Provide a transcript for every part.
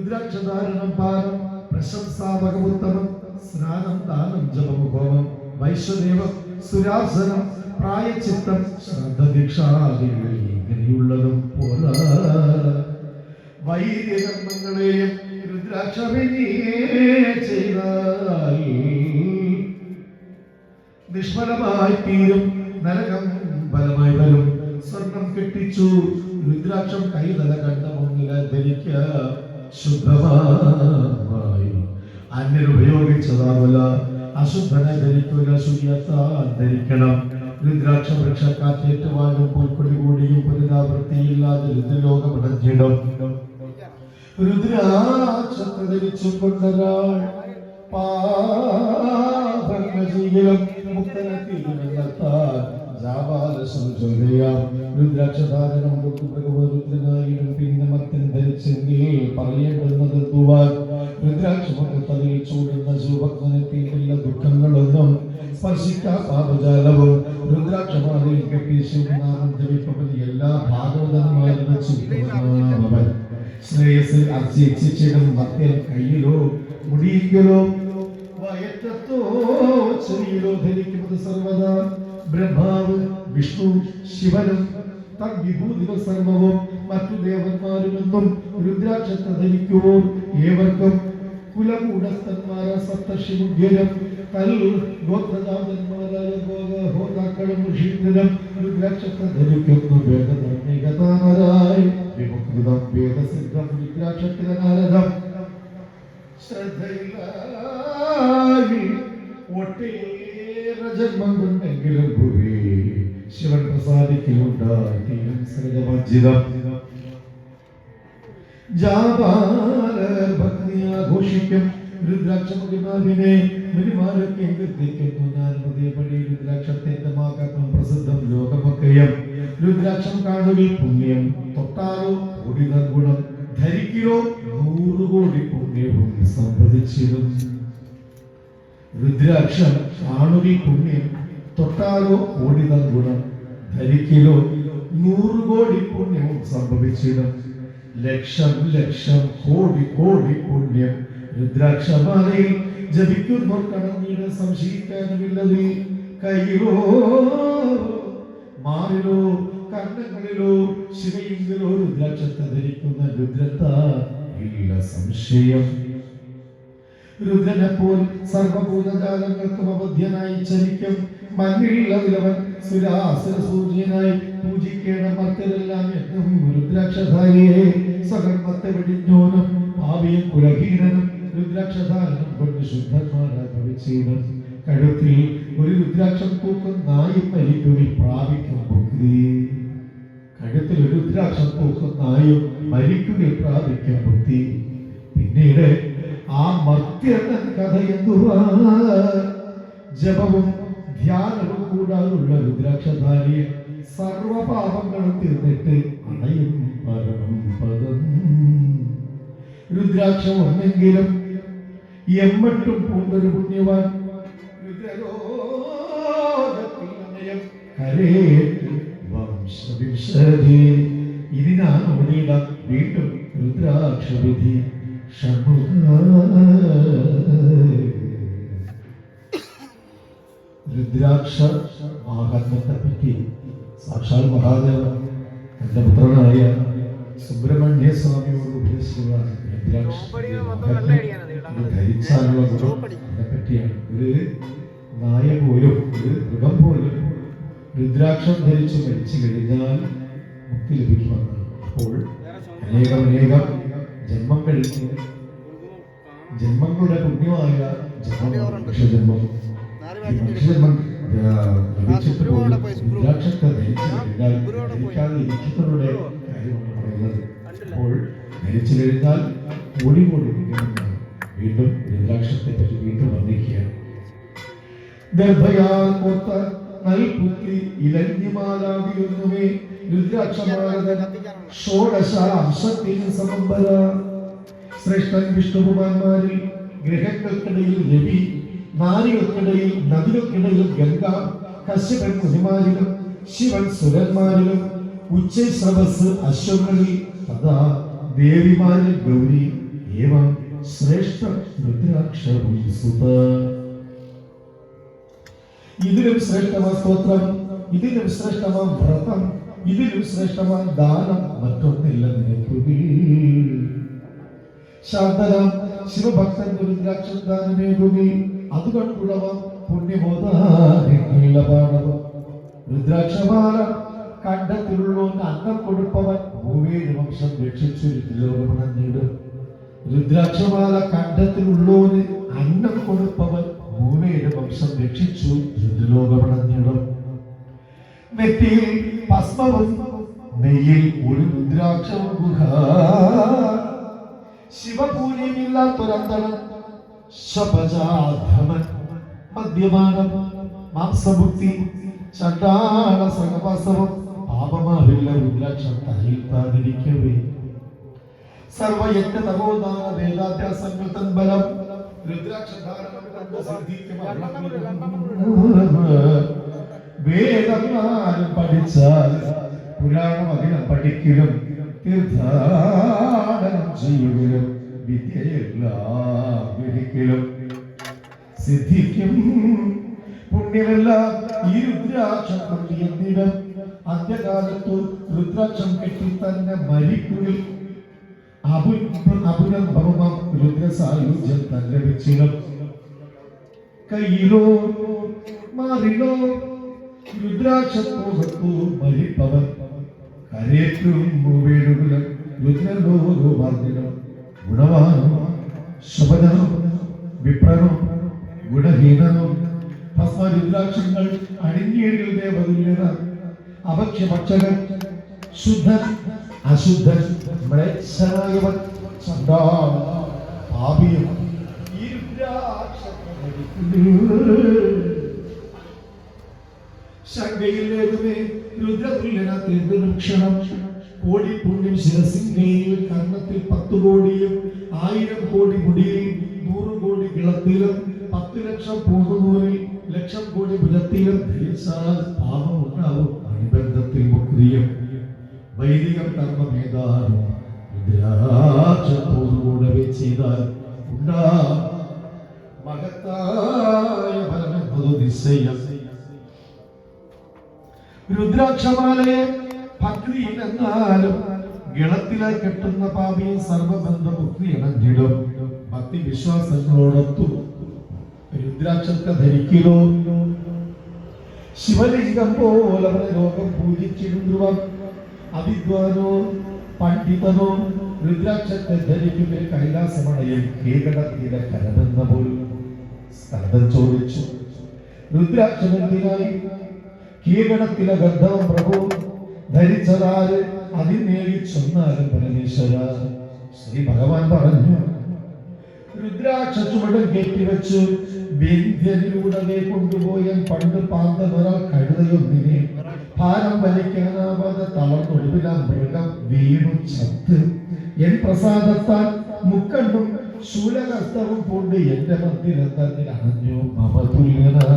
രുദ്രാക്ഷധാരണം പാനം പ്രശംസാപകമുത്തമം സ്നാനം ദാനം ജപം ഹോമം വൈശ്വദേവം സുരാസനം പ്രായച്ചിത്തം ശ്രദ്ധദീക്ഷാദികൾ ഇങ്ങനെയുള്ളതും പോലെ വൈദ്യകർമ്മങ്ങളെയും രുദ്രാക്ഷവിനിയെ ചെയ്താൽ നിഷ്ഫലമായി തീരും, നരകം ഫലമായി വരും. സ്വർണം കെട്ടിച്ചു രുദ്രാക്ഷം കൈതല കണ്ട മുന്നിൽ ധരിക്കുക, ശുദ്ധമായി അന്യരുപയോഗിച്ചതാവില്ല, അശുദ്ധനെ ധരിക്കുക, ശുചിയത്താൻ ധരിക്കണം. രുദ്രാക്ഷ വൃക്ഷക്കാറ്റേറ്റുവാനും പുൽക്കൊടി കൂടിയും പുനരാവൃത്തിയില്ലാതെ രുദ്രലോകമടഞ്ഞിടും. രുദ്രാക്ഷത്തെ ധരിച്ചു കൊണ്ടൊരാൾ പാപങ്ങളും മുക്തനെത്തിയിരുന്നെത്താൻ രുദ്രാക്ഷധാരണം രുദ്രനായിരം പിന്നെ മത്തൻ ധരിച്ചെങ്കിൽ പറയേണ്ടുന്നത് തൂവാൻ. രുദ്രാക്ഷമൊക്കെ തലയിൽ ചൂടുന്ന ശുഭക്തനെത്തിയിട്ടില്ല ദുഃഖങ്ങളൊന്നും സ്പർശിക്കാ പാപജാലവും രുദ്രാക്ഷമാലയിൽ കെട്ടി ശിവനാമം ജപിപ്പവൻ എല്ലാ ഭാഗവതന്മാരും വെച്ചിരിക്കുന്നവൻ. ശ്രേയസിൽ അർച്ചിച്ചിടും ഭക്തൻ കയ്യിലോ മുടിയിലോ വയറ്റത്തോ ചെറിയിലോ ധരിക്കുന്നത് സർവദാ ബ്രഹ്മാവ് വിഷ്ണു ശിവനും തദ്വിഭൂതികൾ സർവവും മറ്റു ദേവന്മാരുമെന്നും രുദ്രാക്ഷത്തെ ധരിക്കുവോർ ഏവർക്കും കുലകൂടസ്ഥന്മാരായ സപ്തർഷിമുഖ്യരും കൽ ഗോത്രജാതന്മാരായ ഹോതാക്കളും ഋഷീന്ദ്രനും രുദ്രാക്ഷത്തെ ധരിക്കുന്നു. വേദധർമ്മികതാനരായി വിമുക്തം വേദസിദ്ധം രുദ്രാക്ഷത്തിനാരദം ശ്രദ്ധയിലായി ഒട്ടേറെ ജന്മം കൊണ്ടെങ്കിലും ഭൂമി ശിവൻ പ്രസാദിക്കുന്നുണ്ടായും സകലമർജിതം ഭക്തിയാഘോഷിക്കും. രുദ്രാക്ഷമുഖിമാവിനെ പെരുമാറൊക്കെ കീർത്തിക്കുന്നു. ഞാൻ ഹൃദയപടി രുദ്രാക്ഷത്തിന്റെ മാകാത്മം പ്രസിദ്ധം ലോകമൊക്കെയും. രുദ്രാക്ഷം കാണുവിൽ പുണ്യം, തൊട്ടാലോ കോടി ഗുണം, ധരിക്കലോ 100 കോടി പുണ്യവും സംഭവിച്ചിരുന്നു. രുദ്രാക്ഷം കാണുവിൽ പുണ്യം, തൊട്ടാലോ കോടി ഗുണം, ധരിക്കലോ 100 കോടി പുണ്യവും സംഭവിച്ചിടും. ലക്ഷം ലക്ഷം കോടി കോടി പുണ്യം രുദ്രാക്ഷമാലയിൽ ജപിക്കുന്നോർ കണങ്ങിയുടെ സംശയിക്കാനുമില്ലത്. കയ്യിലോ മാറിലോ കർണങ്ങളിലോ ശിവയിങ്കിലോ രുദ്രാക്ഷത്തെ ധരിക്കുന്ന രുദ്രത്താ ഇല്ല സംശയം. രുദ്രനെപ്പോൾ സർവഭൂതജാലങ്ങൾക്കും അവധ്യനായി ചലിക്കും. മണ്ണിൽ അതിലവൻ സുരാസുര സൂര്യനായി പൂജിക്കേണ്ട മർത്തരെല്ലാം എന്നും രുദ്രാക്ഷധാരിയെ സകർമ്മത്തെ വെടിഞ്ഞോനും ഭാവിയും കുലഹീനനും രുദ്രാക്ഷധാരണം കൊണ്ട് ശുദ്ധന്മാരായി ഭവിച്ചിടും. കഴുത്തിൽ ഒരു രുദ്രാക്ഷം തൂക്കും നായി മരിക്കുവിൽ പ്രാപിക്കും മുക്തി. കഴുത്തിൽ ഒരു രുദ്രാക്ഷം തൂക്കും നായും മരിക്കുവിൽ പ്രാപിക്കും മുക്തി. പിന്നീട് ആ മർത്യൻ കഥ എന്തുവാ? ജപവും ധ്യാനവും കൂടാതുള്ള രുദ്രാക്ഷധാരിയെ സർവപാപങ്ങളും തീർന്നിട്ട് അണയും പരമം പദം. രുദ്രാക്ഷം ഒന്നെങ്കിലും എമ്മട്ടും പൂണ്ടൊരു പുണ്യവാൻ വംശവിംശതി. ഇതിനാണ് ഒന്നിട വീണ്ടും രുദ്രാക്ഷവിധി. രുദ്രാക്ഷ മാഹാത്മ്യത്തെ പറ്റി സാക്ഷാൽ മഹാദേവ തന്റെ പുത്രനായ സുബ്രഹ്മണ്യ സ്വാമിയോട് ഉപദേശിച്ചതാണ്. ധരിച്ചാലുള്ള ഗുണത്തെ പറ്റിയാണ്. ഒരു നായ പോലും ഒരു മൃഗം പോലും രുദ്രാക്ഷം ധരിച്ച് മരിച്ചു കഴിഞ്ഞാൽ മുക്തി ലഭിക്കുമെന്നാണ്. അപ്പോൾ അനേകം ജന്മം കഴിഞ്ഞ് ജന്മങ്ങളുടെ പുണ്യമായ മനുഷ്യജന്മം ലഭിച്ചിട്ട് പോലും രുദ്രാക്ഷത്തെ ധരിച്ചു കഴിഞ്ഞാൽ ധരിക്കാതെ ഇരിക്കുന്നവരുടെ കാര്യമാണ് പറയുന്നത്. അപ്പോൾ ധരിച്ചു കഴിഞ്ഞാൽ കോടി കോടി പുണ്യമെന്നാണ്. വീണ്ടും രുദ്രാക്ഷത്തെ പറ്റി വീണ്ടും വർണ്ണിക്കുകയാണ്. ദർഭയാൽ കോർത്ത നൽപുത്രി ഇലഞ്ഞിമാലാവിയൊന്നുമേ രുദ്രാക്ഷമാലതൻ ഷോഡശ അംശത്തിൽ സമംബര. ശ്രേഷ്ഠൻ വിഷ്ണുകുമാരന്മാരിൽ ഗ്രഹങ്ങൾക്കിടയിൽ രവി, നാരികൾക്കിടയിൽ നദികൾക്കിടയിൽ ഗംഗ, കശ്യപൻ മുനിമാരിലും ശിവൻ സുരന്മാരിലും ഉച്ചൈശ്രവസ് അശ്വങ്ങളിൽ തഥാ ദേവിമാരിൽ ഗൗരി ഏവം ശ്രേഷ്ഠ രുദ്രാക്ഷവും സുത. ഇതിലും ശ്രേഷ്ഠമായ സ്തോത്രം, ഇതിലും ശ്രേഷ്ഠമായ വ്രതം, ഇതിലും ശ്രേഷ്ഠമായ ദാനം മറ്റൊന്നില്ല നിനക്ക്. ശാന്തനാം ശിവഭക്തൻ രുദ്രാക്ഷം ദാനമേകുകി, അതുകൊണ്ടുള്ളവ പുണ്യമോദാനുള്ള പാടവം. രുദ്രാക്ഷമാല കണ്ടത്തിലുള്ളവന് അന്നം കൊടുപ്പവൻ 7 വംശം രക്ഷിച്ചു ലോകമണഞ്ഞിടും. രുദ്രാക്ഷമാല കണ്ടത്തിലുള്ളവന് അന്നം കൊടുപ്പവൻ 7 വംശം രക്ഷിച്ചു ലോകമണഞ്ഞിടും. നെറ്റിയിൽ ഭസ്മവും നെയ്യിൽ ഒരു രുദ്രാക്ഷവും ഗുഹ. ശിവപൂജയില്ലാത്തൊരന്തരം ശപജാധമൻ മദ്യപാനം മാംസഭുക്തി ചണ്ടാള സഹവാസവും പാപമാവില്ല രുദ്രാക്ഷം തലയിൽത്താതിരിക്കവേ. സർവയജ്ഞ തപോദാന വേദാഭ്യാസങ്ങൾ തൻ ബലം വേദമാരും പഠിച്ചാൽ പുരാണം അധികം പഠിക്കലും തീർത്ഥാടനം ചെയ്യുകയും വിദ്യയെല്ലാം വിധിക്കലും സിദ്ധിക്കും. പുണ്യമെല്ലാം ഈ രുദ്രാക്ഷം കൊണ്ടിടും. അന്ത്യകാലത്തു രുദ്രാക്ഷം കെട്ടി തന്നെ മരിക്കുകയും അപുനർഭവം രുദ്രസായുജ്യം തന്നെ ലഭിച്ചിടും. കയ്യിലോ മാറിലോ രുദ്രാക്ഷത്തോകത്തു മരിപ്പവൻ കരയേറ്റും വീടുകളും രുദ്രലോകമാർദ്ദിനും. ഗുണവാനും ശുഭനും വിപ്രനും ഗുണഹീനനും ഭസ്മരുദ്രാക്ഷങ്ങൾ അണിഞ്ഞേടിൽ ദേവതുല്യന. അഭക്ഷ്യഭക്ഷകൻ ശുദ്ധൻ അശുദ്ധൻ മ്ലേച്ഛനായവൻ പാപിയും ഈ ശങ്കയിലേതുമേ രുദ്രതുല്യന തീർത്ഥക്ഷണം. കോടി പുണ്യം ശിരസിംഗയിൽ കർണത്തിൽ 10 കോടിയും 1000 കോടി മുടിയിൽ 100 കോടി കിളത്തിലും 10 ലക്ഷം പൂർണ്ണൂരിൽ ലക്ഷം കോടി ഭുജത്തിലും ധരിച്ചാൽ പാപം ഉണ്ടാവും. അനുബന്ധത്തിൽ മുക്തിയും വൈദികം കർമ്മമേതാനും രുദ്രാക്ഷത്തോടുകൂടെ ചെയ്താൽ ഉണ്ടാ മഹത്തായ ഫലമെന്നത് നിശ്ചയം. രുദ്രാക്ഷമാലയെ ഭക്തിയിലെന്നാലും ഗളത്തിലെ കെട്ടുന്ന പാപിയെ സർവബന്ധമുക്തി ഇണഞ്ഞിടും. ഭക്തി വിശ്വാസങ്ങളോടൊത്തു രുദ്രാക്ഷത്തെ ധരിക്കലോ. ശിവലിംഗം പോലെ ലോകം പൂജിച്ചിടുവാൻ അവിദ്വാനോ പണ്ഡിതനോ രുദ്രാക്ഷത്തെ ധരിക്കുമ്പോൾ കൈലാസമണയിൽ കീകടത്തിലെ കരമെന്ന പോലും. സ്കന്ദൻ ചോദിച്ചു, രുദ്രാക്ഷമെന്തിനായി? കീകടത്തിലെ ഗന്ധം പ്രഭു ധരിച്ചതാര്? അതിനേടി ചൊന്നാലും പരമേശ്വര. ശ്രീ ഭഗവാൻ പറഞ്ഞു, രുദ്രാക്ഷ ചുവടും കെട്ടിവെച്ച് വിന്ധ്യനിലൂടെ കൊണ്ടുപോയ പണ്ട് പാന്തനൊരാൾ കഴുതയൊന്നിനെ ഭാരം വലിക്കാനാവാതെ തളർന്നൊടുവില മൃഗം വീണു ചത്ത്. എൻ പ്രസാദത്താൽ മുക്കണ്ടും ശൂലഹസ്തവും കൊണ്ട് എന്റെ മന്ദിരത്തിൽ അണഞ്ഞു മമതുല്യനായ.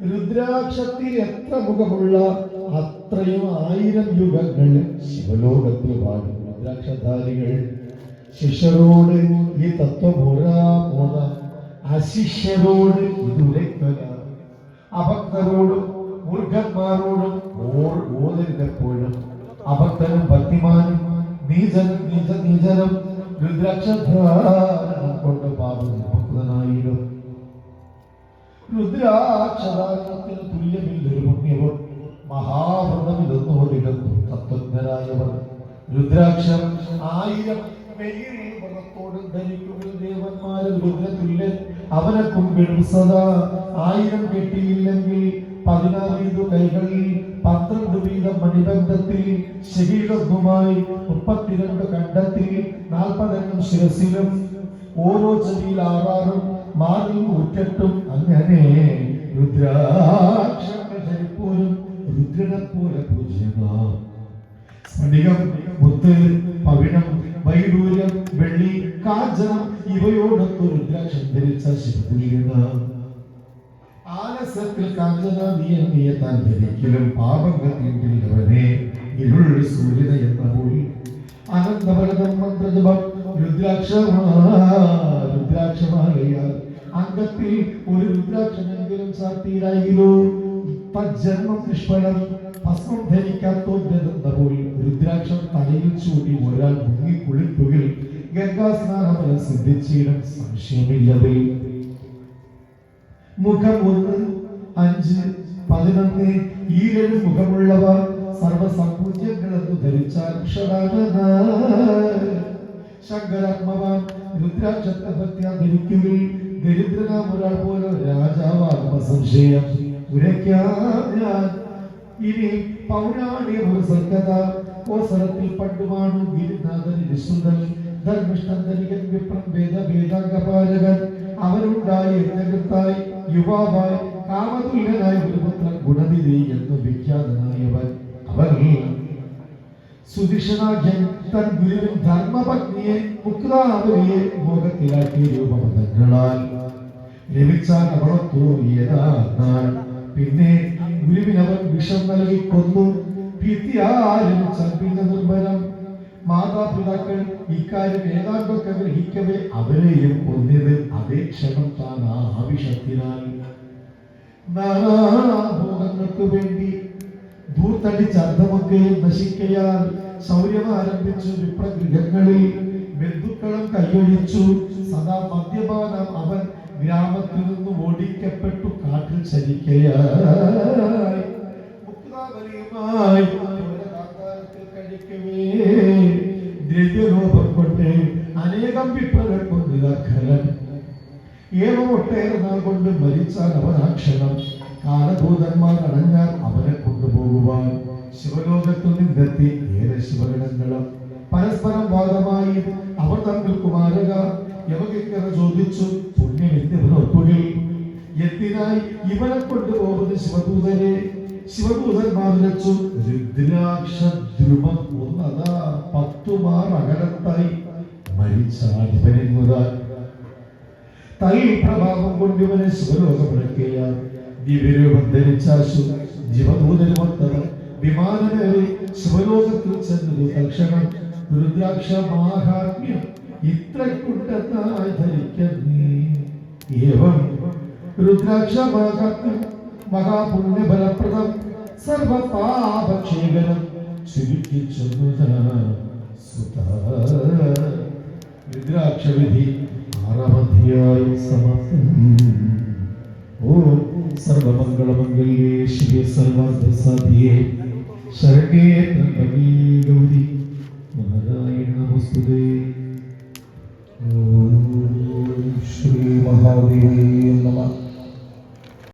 രുദ്രാക്ഷത്തിൽ എത്ര മുഖമുള്ള അത്രയും 1000 യുഗങ്ങൾ ശിവലോകത്തിൽ വാഴും രുദ്രാക്ഷധാരികൾ. ശിഷ്യരോട് ഈ തത്വബോധ, അശിഷ്യരോട് ഇതുരക്കല, അഭക്തരോടും മൂർഖന്മാരോടും ഓതരുതെപ്പോഴും. അഭക്തനും ഭക്തിമാനും നീചനും നീചനും രുദ്രാക്ഷധാരണം കൊണ്ട് പാപനായിടും. രുദ്രാക്ഷധാരണത്തിന് തുല്യമില്ലൊരു പുണ്യവും മഹാവ്രതം ഇതൊന്നോടിടുന്നു തത്വജ്ഞരായവർ. രുദ്രാക്ഷം 1000 വ്രതത്തോട് ധരിക്കുന്ന ദേവന്മാരും രുദ്രതുല്യൻ അവനെ കുമ്പിടും സദാ. 1000 കെട്ടിയില്ലെങ്കിൽ 16 കൈകളിൽ 12 വീതം മണിബന്ധത്തിൽ ശരീരവുമായി 32 കണ്ടത്തിൽ 40 ശിരസിലും ഓരോ ചെവിയിൽ 6 മാറിൽ 108. അങ്ങനെ രുദ്രാക്ഷങ്ങൾ ധരിപ്പോലും രുദ്രനെ പോലെ പൂജ്യമാം. സ്ഫടികം, മുത്ത്, പവിഴം, വൈഡൂര്യം, വെള്ളി, കാഞ്ചനം ഇവയോടൊക്കെ രുദ്രാക്ഷം ധരിച്ച ശിവതുല്യന. ആലസ്യത്തിൽ കാഞ്ചന നീയെ താൻ ധരിക്കലും പാപങ്ങൾ തീണ്ടില്ലവനെ ഇരുൾ സൂര്യന എന്ന പോയി. രുദ്രാക്ഷമാലയാൽ അംഗത്തിൽ ഒരു രുദ്രാക്ഷമെങ്കിലും ചാർത്തിയിലായിരുന്നു. തജ്ജന്മം നിഷ്ഫലം, ഭസ്മം ധരിക്കാത്തോണ്ടെന്നപ്പോൾ രുദ്രാക്ഷം തലയിൽ ചൂടി ഒരാൾ മുങ്ങി കുളിക്കുകയിൽ ഗംഗാസ്നാനം സിദ്ധിച്ചിടം സംശയമില്ലത്. മുഖം 1, 5, 11 ഈ 7 മുഖമുള്ളവ സർവസംപൂജ്യങ്ങളെന്ന് ധരിച്ചാൽ ശങ്കരാത്മവാൻ രുദ്രാക്ഷത്തെ ഭക്തിയാ ധരിക്കുകയിൽ ദരിദ്രനാം ഒരാൾ പോലെ രാജാവാകുന്ന സംശയം ഞാൻ. ഇനി പൗരാണിക ഒരു സൽക്കഥ. കോസലത്തിൽ പണ്ടുമാണു ഗിരിനാഥൻ വിശുദ്ധൻ ധർമ്മിഷ്ഠൻ ധനികൻ വിപ്രം വേദാംഗപാലകൻ. അവനുണ്ടായി യജ്ഞകർത്തായി യുവാവായി കാമതുല്യനായ ഒരു പുത്രൻ ഗുണനിധി എന്ന് വിഖ്യാതനായവൻ. അവൻ സുധിഷണാഖ്യൻ തൻ ഗുരുവിൻ ധർമ്മപത്നിയെ മുക്താവലിയെ മോഹത്തിലാക്കിയ രൂപപദങ്ങളാൽ ലഭിച്ചാൽ അവളെ തോന്നിയതാൽ പിന്നെ ഗുരുവിനവൻ വിഷം നൽകി കൊന്നു. ഭീതിയാലഭിച്ചാൽ പിന്നെ നിർഭരം. മാതാപിതാക്കൾ ഇക്കാര്യം ഏതാണ്ടൊക്കെ ഗ്രഹിക്കവേ അവരെയും കൊന്നത് അതേ ക്ഷണം താൻ ആ ആവിഷത്തിനാൽ. നാനാഭോഗങ്ങൾക്ക് വേണ്ടി ധൂർത്തടിച്ച അർത്ഥമൊക്കെ നശിക്കയാൽ ശൗര്യം ആരംഭിച്ചു. വിപ്രഗൃഹങ്ങളിൽ ബന്ധുക്കളും കൈയൊഴിച്ചു. സദാ മദ്യപാനം. അവൻ ഗ്രാമത്തിൽ നിന്ന് ഓടിക്കപ്പെട്ടു കാട്ടിൽ ചരിക്കയായി. മുക്താവലിയുമായി കഴിക്കവേ ദ്രവ്യലോഭം കൊണ്ട് അനേകം വിപ്രകൾ കൊണ്ടിതാക്കലൻ. ഏവൊട്ടേറെ നാൾ കൊണ്ട് മരിച്ചാൽ അവനാക്ഷണം. കാലഭൂതന്മാർ അണഞ്ഞാൽ അവനെ കൊണ്ടുപോകുവാൻ ശിവലോകത്തിൽ നിന്നെത്തി ഏറെ ശിവഗണങ്ങളും പരസ്പരം വാദമായി. അവർ തമ്മിൽ കുമാരക യവകിക്കറ ചോദിച്ചു, പുണ്യം എന്തിവനൊപ്പുകയിൽ എന്തിനായി ഇവനെ കൊണ്ടുപോകുന്ന ശിവദൂതരെ? ശിവദൂതന്മാർ വെച്ചു രുദ്രാക്ഷദ്രുമം ഒന്നതാ 10 മാർ അകലത്തായി മരിച്ചാൽ ഇവനെങ്ങുതാൻ. തൈ പ്രഭാവം കൊണ്ട് ഇവനെ ശിവലോകമിടക്കുകയാൽ ദിവ്യരൂപം ധരിച്ചാശു ജീവദൂതരുമൊത്തവൻ വിമാനമേറി ശിവലോകത്തിൽ ചെന്നത് തക്ഷണം. രുദ്രാക്ഷ മാഹാത്മ്യം ഇത്രക്കുണ്ടെന്നായി ധരിക്കുന്നേ. ഏവം രുദ്രാക്ഷ മാഹാത്മ്യം മഹാപുണ്യഫലപ്രദം സർവപാപക്ഷേകരം ചുരുക്കി രുദ്രാക്ഷവിധി 6-ാം അധ്യായം സമാപ്തം. ഓം സർവമംഗളമംഗല്യേ ശിവേ സർവാർത്ഥസാധികേ ശരണ്യേ ത്രയംബകേ ഗൗരി നാരായണ നമസ്തുതേ. ഓം ശ്രീ മഹാദേവേ നമഃ.